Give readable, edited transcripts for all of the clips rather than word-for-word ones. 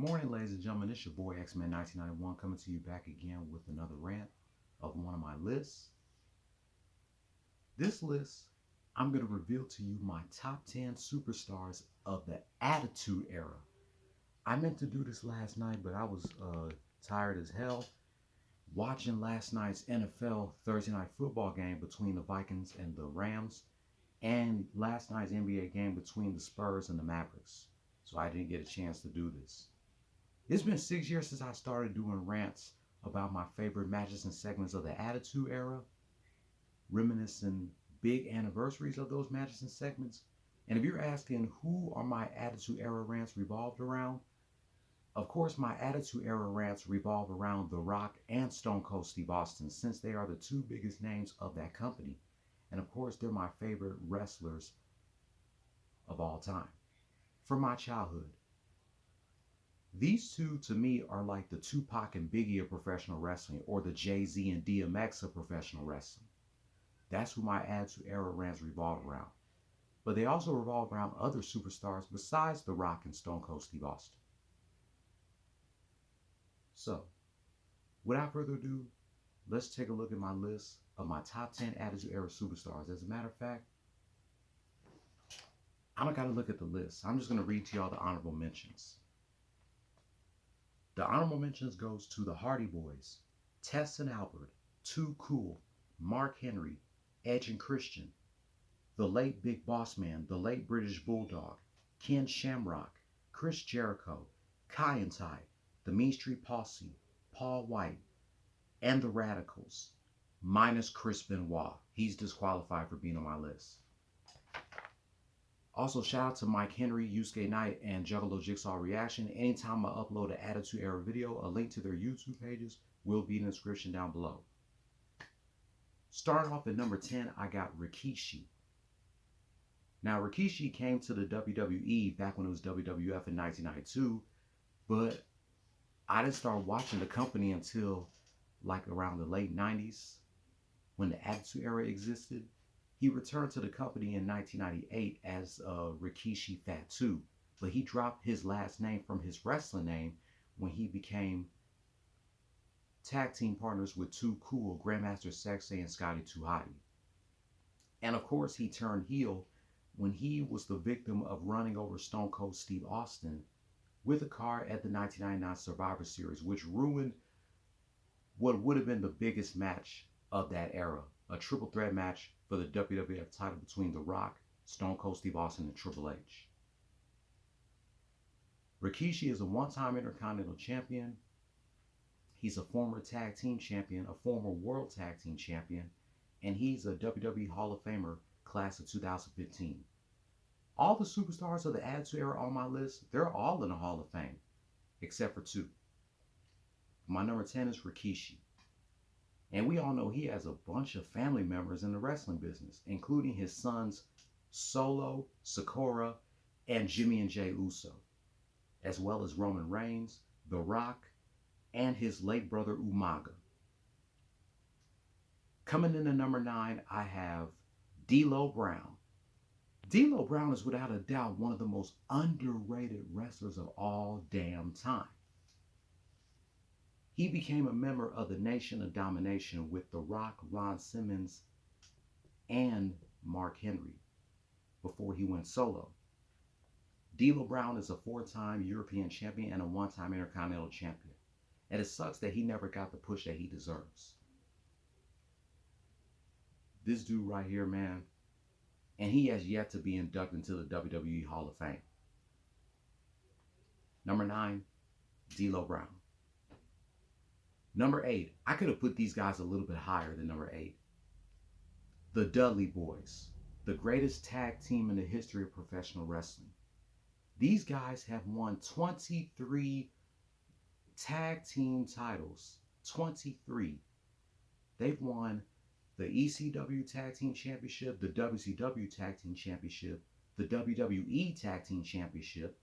morning, ladies and gentlemen. It's your boy X-Men 1991 coming to you back again with another rant of one of my lists. This list, I'm going to reveal to you my top 10 superstars of the Attitude Era. I meant to do this last night, but I was tired as hell watching last night's NFL Thursday night football game between the Vikings and the Rams, and last night's NBA game between the Spurs and the Mavericks. So I didn't get a chance to do this. It's been 6 years since I started doing rants about my favorite matches and segments of the Attitude Era, reminiscing big anniversaries of those matches and segments. And if you're asking who are my Attitude Era rants revolved around, of course my Attitude Era rants revolve around The Rock and Stone Cold Steve Austin, since they are the two biggest names of that company. And of course they're my favorite wrestlers of all time from my childhood. These two to me are like the Tupac and Biggie of professional wrestling, or the Jay-Z and DMX of professional wrestling. That's who my Attitude Era rants revolve around. But they also revolve around other superstars besides The Rock and Stone Cold Steve Austin. So, without further ado, let's take a look at my list of my top 10 Attitude Era superstars. As a matter of fact, I don't got to look at the list. I'm just going to read to y'all the honorable mentions. The honorable mentions goes to the Hardy Boys, Tess and Albert, Too Cool, Mark Henry, Edge and Christian, the late Big Boss Man, the late British Bulldog, Ken Shamrock, Chris Jericho, Kai and Tai, the Mean Street Posse, Paul White, and the Radicals, minus Chris Benoit. He's disqualified for being on my list. Also, shout out to Mike Henry, Yusuke Knight, and Juggalo Jigsaw Reaction. Anytime I upload an Attitude Era video, a link to their YouTube pages will be in the description down below. Starting off at number 10, I got Rikishi. Now, Rikishi came to the WWE back when it was WWF in 1992, but I didn't start watching the company until like around the late 90s when the Attitude Era existed. He returned to the company in 1998 as Rikishi Fatu, but he dropped his last name from his wrestling name when he became tag team partners with Too Cool, Grandmaster Sexay, and Scotty 2 Hotty. And of course, he turned heel when he was the victim of running over Stone Cold Steve Austin with a car at the 1999 Survivor Series, which ruined what would have been the biggest match of that era, a triple threat match for the WWF title between The Rock, Stone Cold Steve Austin, and Triple H. Rikishi is a one-time Intercontinental Champion. He's a former Tag Team Champion, a former World Tag Team Champion, and he's a WWE Hall of Famer class of 2015. All the superstars of the Attitude Era on my list, they're all in the Hall of Fame, except for two. My number 10 is Rikishi. And we all know he has a bunch of family members in the wrestling business, including his sons Solo, Sakura, and Jimmy and Jay Uso, as well as Roman Reigns, The Rock, and his late brother Umaga. Coming in at number 9, I have D'Lo Brown. D'Lo Brown is without a doubt one of the most underrated wrestlers of all damn time. He became a member of the Nation of Domination with The Rock, Ron Simmons, and Mark Henry before he went solo. D'Lo Brown is a 4-time European champion and a 1-time Intercontinental champion. And it sucks that he never got the push that he deserves. This dude right here, man, and he has yet to be inducted into the WWE Hall of Fame. Number 9, D'Lo Brown. Number 8, I could have put these guys a little bit higher than number 8. The Dudley Boys, the greatest tag team in the history of professional wrestling. These guys have won 23 tag team titles. 23. They've won the ECW Tag Team Championship, the WCW Tag Team Championship, the WWE Tag Team Championship,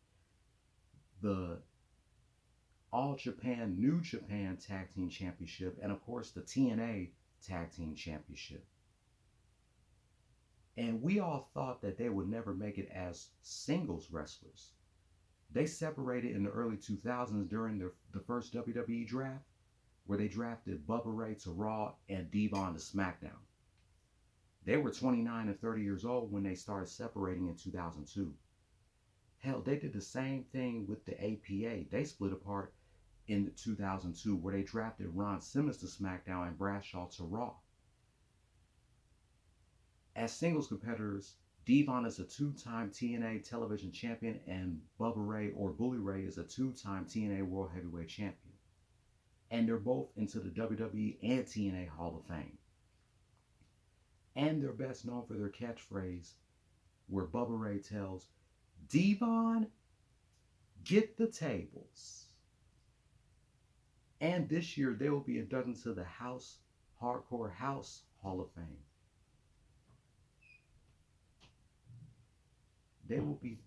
the All Japan, New Japan Tag Team Championship, and of course the TNA Tag Team Championship. And we all thought that they would never make it as singles wrestlers. They separated in the early 2000s during the first WWE draft, where they drafted Bubba Ray to Raw and Devon to SmackDown. They were 29 and 30 years old when they started separating in 2002. Hell, they did the same thing with the APA. They split apart in 2002, where they drafted Ron Simmons to SmackDown and Bradshaw to Raw. As singles competitors, Devon is a two-time TNA television champion, and Bubba Ray or Bully Ray is a two-time TNA World Heavyweight Champion. And they're both into the WWE and TNA Hall of Fame. And they're best known for their catchphrase, where Bubba Ray tells Devon, get the tables. And this year, they will be inducted to the Hardcore House Hall of Fame. They will be.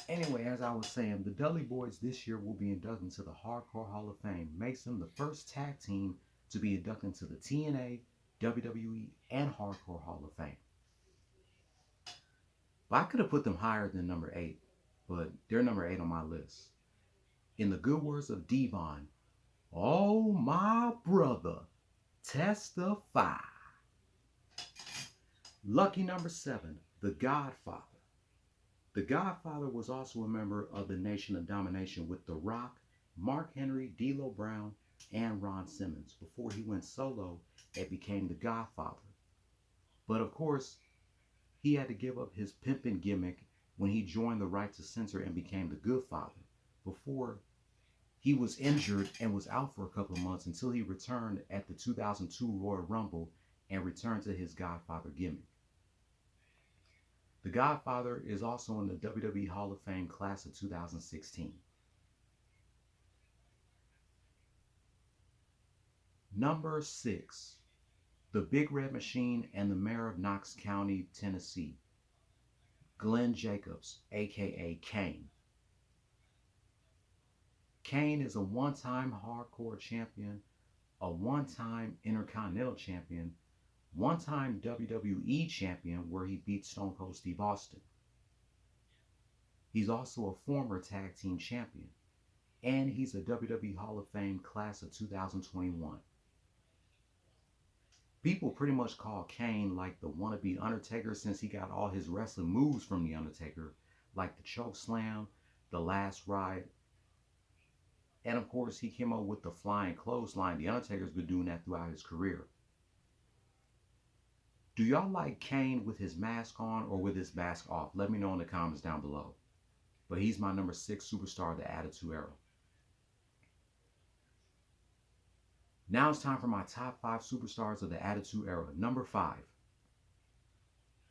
Anyway, as I was saying, the Dudley Boys this year will be inducted into the Hardcore Hall of Fame. Makes them the first tag team to be inducted into the TNA, WWE, and Hardcore Hall of Fame. But I could have put them higher than number 8, but they're number 8 on my list. In the good words of Devon, oh my brother, testify. Lucky number 7, The Godfather. The Godfather was also a member of the Nation of Domination with The Rock, Mark Henry, D'Lo Brown, and Ron Simmons before he went solo and became The Godfather. But of course, he had to give up his pimpin' gimmick when he joined the Right to Censor and became The Good Father before he was injured and was out for a couple of months until he returned at the 2002 Royal Rumble and returned to his Godfather gimmick. The Godfather is also in the WWE Hall of Fame class of 2016. Number 6, the Big Red Machine and the Mayor of Knox County, Tennessee, Glenn Jacobs, aka Kane. Kane is a one-time hardcore champion, a one-time Intercontinental champion, one-time WWE champion where he beat Stone Cold Steve Austin. He's also a former tag team champion, and he's a WWE Hall of Fame class of 2021. People pretty much call Kane like the wannabe Undertaker since he got all his wrestling moves from the Undertaker, like the choke slam, the last ride, and of course he came up with the flying clothesline. The Undertaker's been doing that throughout his career. Do y'all like Kane with his mask on or with his mask off? Let me know in the comments down below. But he's my number 6 superstar of the Attitude Era. Now it's time for my top 5 superstars of the Attitude Era. Number 5,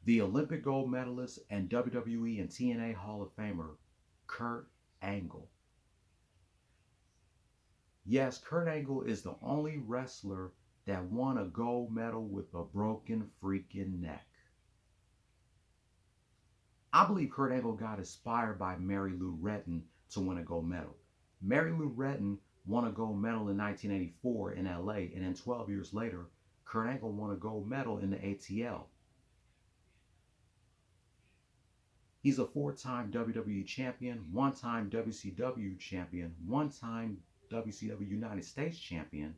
the Olympic gold medalist and WWE and TNA Hall of Famer, Kurt Angle. Yes, Kurt Angle is the only wrestler that won a gold medal with a broken freaking neck. I believe Kurt Angle got inspired by Mary Lou Retton to win a gold medal. Mary Lou Retton won a gold medal in 1984 in LA, and then 12 years later, Kurt Angle won a gold medal in the ATL. He's a 4-time WWE champion, 1-time WCW champion, 1-time WCW United States champion,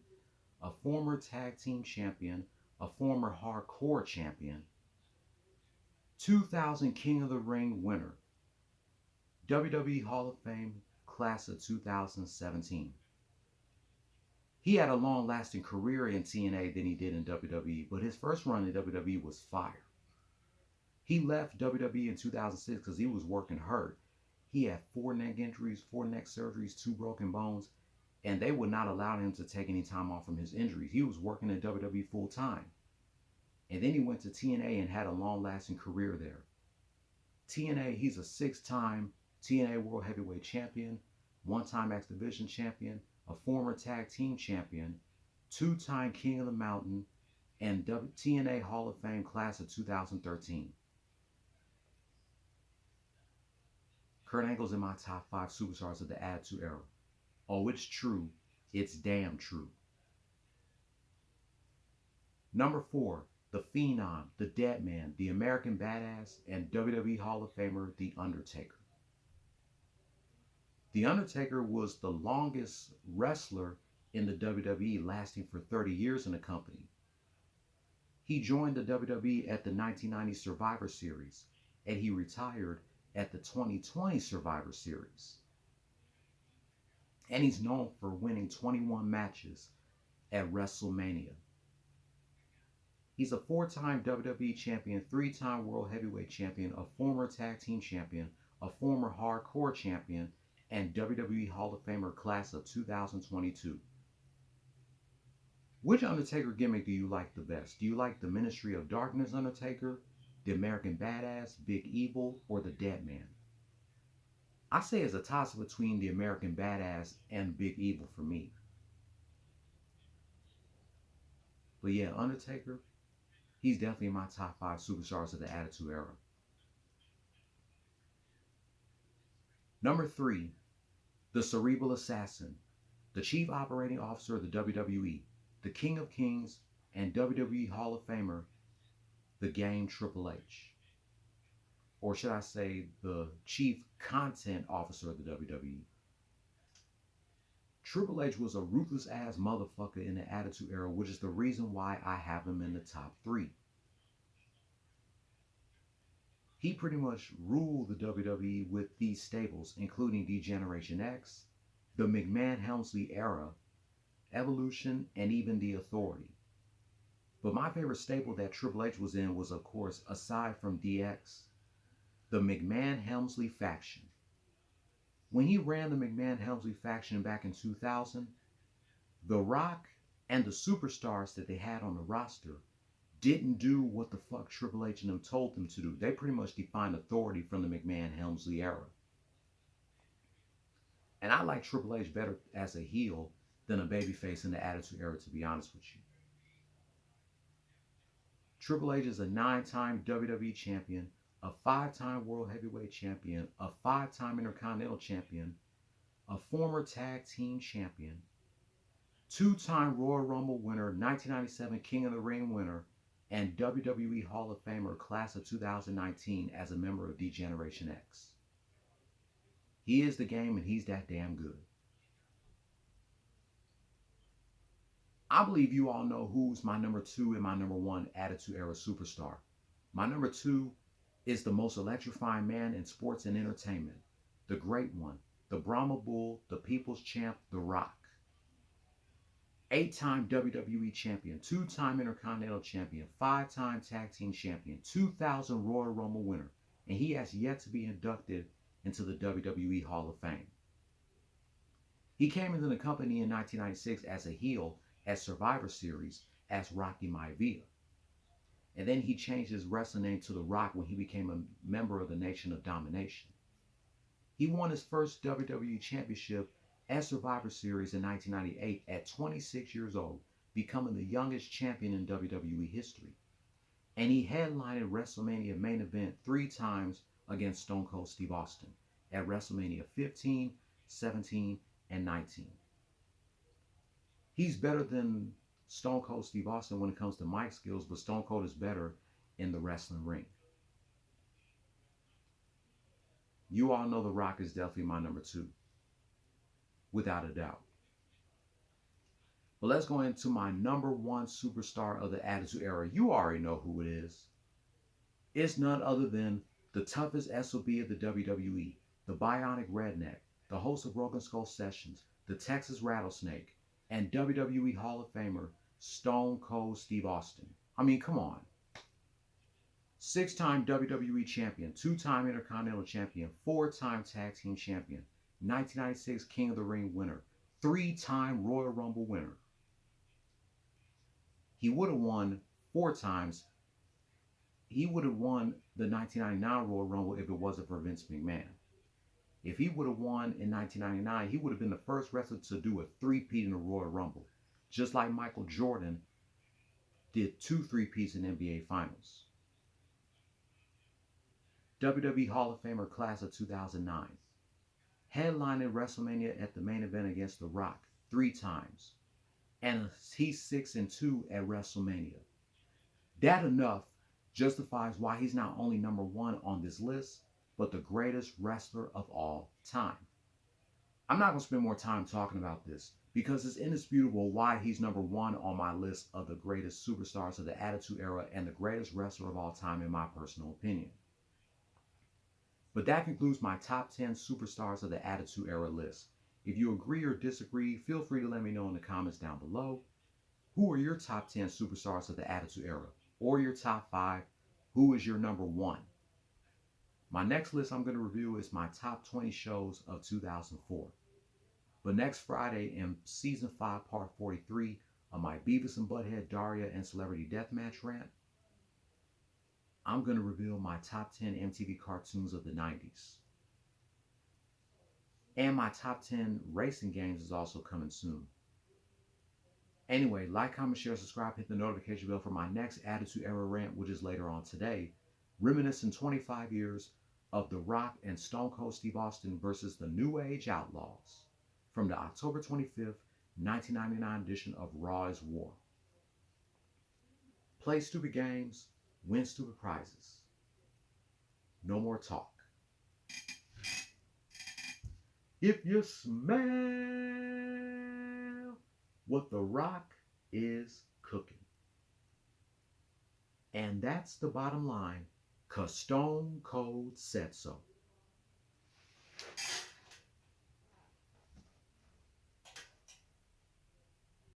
a former tag team champion, a former hardcore champion, 2000 King of the Ring winner, WWE Hall of Fame class of 2017. He had a long-lasting career in TNA than he did in WWE, but his first run in WWE was fire. He left WWE in 2006 because he was working hurt. He had 4 neck injuries, 4 neck surgeries, 2 broken bones, and they would not allow him to take any time off from his injuries. He was working in WWE full time. And then he went to TNA and had a long-lasting career there. TNA, he's a 6-time TNA World Heavyweight Champion, 1-time X Division Champion, a former Tag Team Champion, 2-time King of the Mountain, and TNA Hall of Fame class of 2013. Kurt Angle's in my top 5 superstars of the Attitude Era. Oh, it's true. It's damn true. Number 4, the Phenom, the Deadman, the American Badass, and WWE Hall of Famer, The Undertaker. The Undertaker was the longest wrestler in the WWE, lasting for 30 years in the company. He joined the WWE at the 1990 Survivor Series, and he retired at the 2020 Survivor Series. And he's known for winning 21 matches at WrestleMania. He's a 4-time WWE champion, 3-time World Heavyweight champion, a former tag team champion, a former hardcore champion, and WWE Hall of Famer class of 2022. Which Undertaker gimmick do you like the best? Do you like the Ministry of Darkness Undertaker, the American Badass, Big Evil, or the Deadman? I say it's a toss-up between the American Badass and Big Evil for me. But yeah, Undertaker, he's definitely in my top 5 superstars of the Attitude Era. Number 3, the Cerebral Assassin, the Chief Operating Officer of the WWE, the King of Kings, and WWE Hall of Famer, the Game Triple H. Or should I say, the Chief Content Officer of the WWE. Triple H was a ruthless ass motherfucker in the Attitude Era, which is the reason why I have him in the top 3. He pretty much ruled the WWE with these stables, including D-Generation X, the McMahon-Helmsley Era, Evolution, and even The Authority. But my favorite stable that Triple H was in was, of course, aside from DX, the McMahon-Helmsley faction. When he ran the McMahon-Helmsley faction back in 2000, The Rock and the superstars that they had on the roster didn't do what the fuck Triple H and them told them to do. They pretty much defined authority from the McMahon-Helmsley era. And I like Triple H better as a heel than a babyface in the Attitude Era, to be honest with you. Triple H is a 9-time WWE champion, a 5-time World Heavyweight champion, a 5-time Intercontinental champion, a former tag team champion, 2-time Royal Rumble winner, 1997 King of the Ring winner, and WWE Hall of Famer class of 2019 as a member of D-Generation X. He is the game, and he's that damn good. I believe you all know who's my number 2 and my number 1 Attitude Era superstar. My number 2 is the most electrifying man in sports and entertainment, the great one, the Brahma Bull, the People's Champ, The Rock. 8-time WWE champion, 2-time Intercontinental champion, 5-time tag team champion, 2000 Royal Rumble winner, and he has yet to be inducted into the WWE Hall of Fame. He came into the company in 1996 as a heel at Survivor Series as Rocky Maivia. And then he changed his wrestling name to The Rock when he became a member of the Nation of Domination. He won his first WWE Championship at Survivor Series in 1998 at 26 years old, becoming the youngest champion in WWE history. And he headlined WrestleMania main event 3 times against Stone Cold Steve Austin at WrestleMania 15, 17, and 19. He's better than Stone Cold Steve Austin when it comes to mic skills, but Stone Cold is better in the wrestling ring. You all know The Rock is definitely my number 2, without a doubt. But let's go into my number 1 superstar of the Attitude Era. You already know who it is. It's none other than the toughest SOB of the WWE, the Bionic Redneck, the host of Broken Skull Sessions, the Texas Rattlesnake, and WWE Hall of Famer Stone Cold Steve Austin. I mean, come on. 6-time WWE champion, 2-time Intercontinental champion, 4-time tag team champion, 1996 King of the Ring winner, 3-time Royal Rumble winner. He would have won 4 times. He would have won the 1999 Royal Rumble if it wasn't for Vince McMahon. If he would have won in 1999, he would have been the first wrestler to do a 3-peat in the Royal Rumble, just like Michael Jordan did 2 3-peats in NBA Finals. WWE Hall of Famer class of 2009. headlining WrestleMania at the main event against The Rock 3 times, and he's 6-2 at WrestleMania. That enough justifies why he's not only number one on this list, but the greatest wrestler of all time. I'm not going to spend more time talking about this because it's indisputable why he's number one on my list of the greatest superstars of the Attitude Era and the greatest wrestler of all time, in my personal opinion. But that concludes my top 10 superstars of the Attitude Era list. If you agree or disagree, feel free to let me know in the comments down below. Who are your top 10 superstars of the Attitude Era? Or your top 5? Who is your number 1? My next list I'm going to review is my top 20 shows of 2004. But next Friday in Season 5, Part 43 of my Beavis and Butthead Daria and Celebrity Deathmatch rant, I'm going to reveal my top 10 MTV cartoons of the 90s. And my top 10 racing games is also coming soon. Anyway, like, comment, share, subscribe, hit the notification bell for my next Attitude Era rant, which is later on today, reminiscing 25 years of The Rock and Stone Cold Steve Austin versus the New Age Outlaws from the October 25th, 1999 edition of Raw is War. Play stupid games, win stupid prizes. No more talk. If you smell what The Rock is cooking. And that's the bottom line, 'cause Stone Cold said so.